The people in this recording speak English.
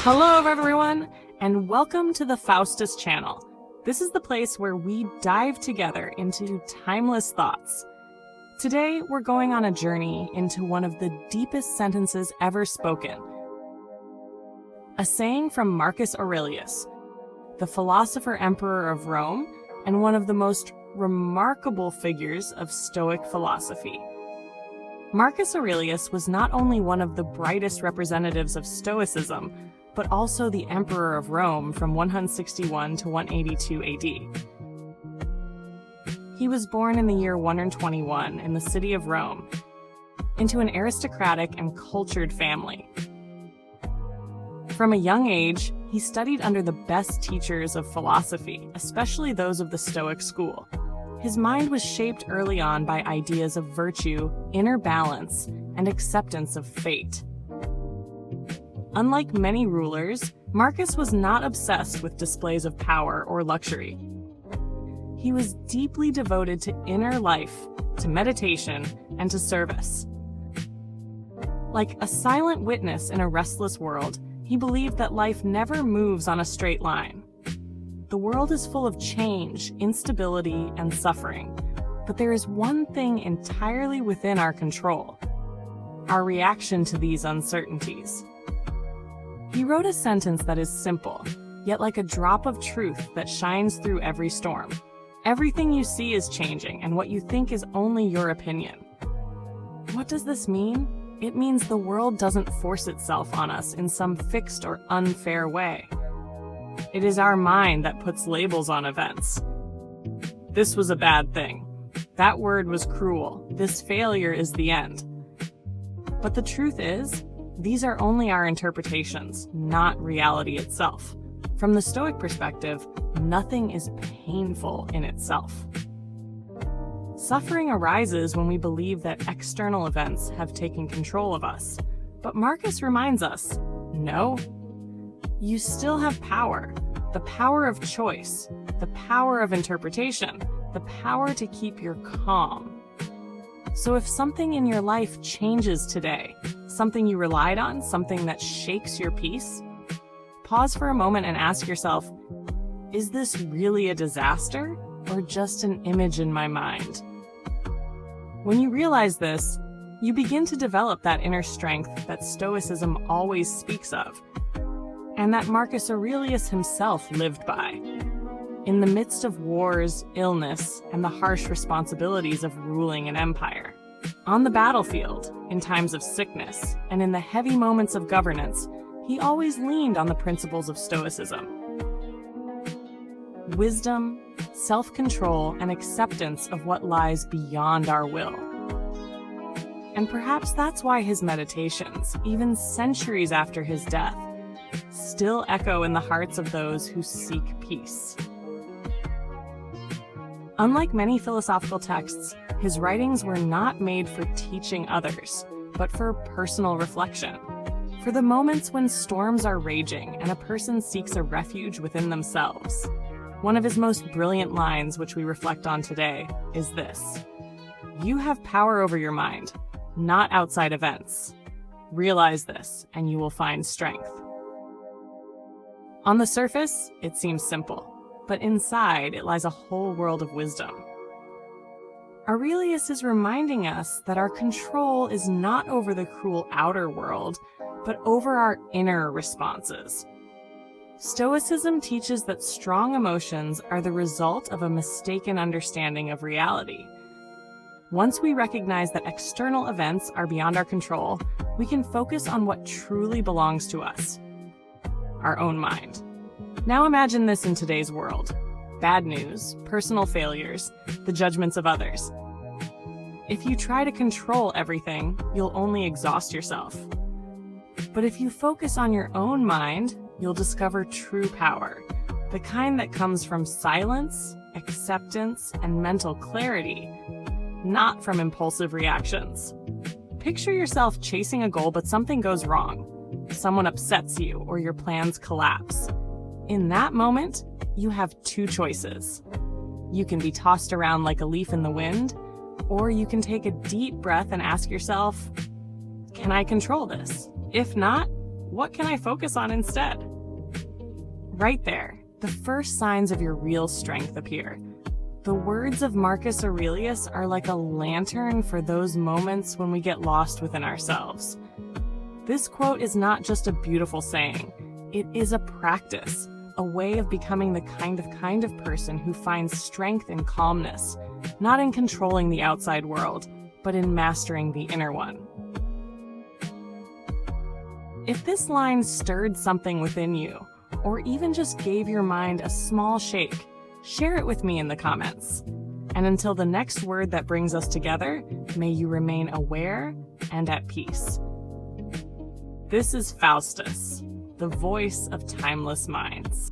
Hello everyone, and welcome to the Phaustus channel. This is the place where we dive together into timeless thoughts. Today, we're going on a journey into one of the deepest sentences ever spoken. A saying from Marcus Aurelius, the philosopher-emperor of Rome, and one of the most remarkable figures of Stoic philosophy. Marcus Aurelius was not only one of the brightest representatives of Stoicism, but also the emperor of Rome from 161 to 182 AD. He was born in the year 121 in the city of Rome, into an aristocratic and cultured family. From a young age, he studied under the best teachers of philosophy, especially those of the Stoic school. His mind was shaped early on by ideas of virtue, inner balance, and acceptance of fate. Unlike many rulers, Marcus was not obsessed with displays of power or luxury. He was deeply devoted to inner life, to meditation, and to service. Like a silent witness in a restless world, he believed that life never moves on a straight line. The world is full of change, instability, and suffering, but there is one thing entirely within our control: our reaction to these uncertainties. He wrote a sentence that is simple, yet like a drop of truth that shines through every storm. Everything you see is changing, and what you think is only your opinion. What does this mean? It means the world doesn't force itself on us in some fixed or unfair way. It is our mind that puts labels on events. This was a bad thing. That word was cruel. This failure is the end. But the truth is, these are only our interpretations, not reality itself. From the Stoic perspective, nothing is painful in itself. Suffering arises when we believe that external events have taken control of us. But Marcus reminds us, no, you still have power. The power of choice, the power of interpretation, the power to keep your calm. So if something in your life changes today, something you relied on, something that shakes your peace, pause for a moment and ask yourself, is this really a disaster or just an image in my mind? When you realize this, you begin to develop that inner strength that Stoicism always speaks of, and that Marcus Aurelius himself lived by. In the midst of wars, illness, and the harsh responsibilities of ruling an empire. On the battlefield, in times of sickness, and in the heavy moments of governance, he always leaned on the principles of Stoicism. Wisdom, self-control, and acceptance of what lies beyond our will. And perhaps that's why his meditations, even centuries after his death, still echo in the hearts of those who seek peace. Unlike many philosophical texts, his writings were not made for teaching others, but for personal reflection. For the moments when storms are raging and a person seeks a refuge within themselves. One of his most brilliant lines, which we reflect on today, is this: you have power over your mind, not outside events. Realize this, and you will find strength. On the surface, it seems simple, but inside it lies a whole world of wisdom. Aurelius is reminding us that our control is not over the cruel outer world, but over our inner responses. Stoicism teaches that strong emotions are the result of a mistaken understanding of reality. Once we recognize that external events are beyond our control, we can focus on what truly belongs to us: our own mind. Now imagine this in today's world: bad news, personal failures, the judgments of others. If you try to control everything, you'll only exhaust yourself. But if you focus on your own mind, you'll discover true power, the kind that comes from silence, acceptance, and mental clarity, not from impulsive reactions. Picture yourself chasing a goal, but something goes wrong. Someone upsets you, or your plans collapse. In that moment, you have two choices. You can be tossed around like a leaf in the wind, or you can take a deep breath and ask yourself, can I control this? If not, what can I focus on instead? Right there, the first signs of your real strength appear. The words of Marcus Aurelius are like a lantern for those moments when we get lost within ourselves. This quote is not just a beautiful saying, it is a practice, a way of becoming the kind of person who finds strength in calmness, not in controlling the outside world, but in mastering the inner one. If this line stirred something within you, or even just gave your mind a small shake, share it with me in the comments. And until the next word that brings us together, may you remain aware and at peace. This is Phaustus, the voice of timeless minds.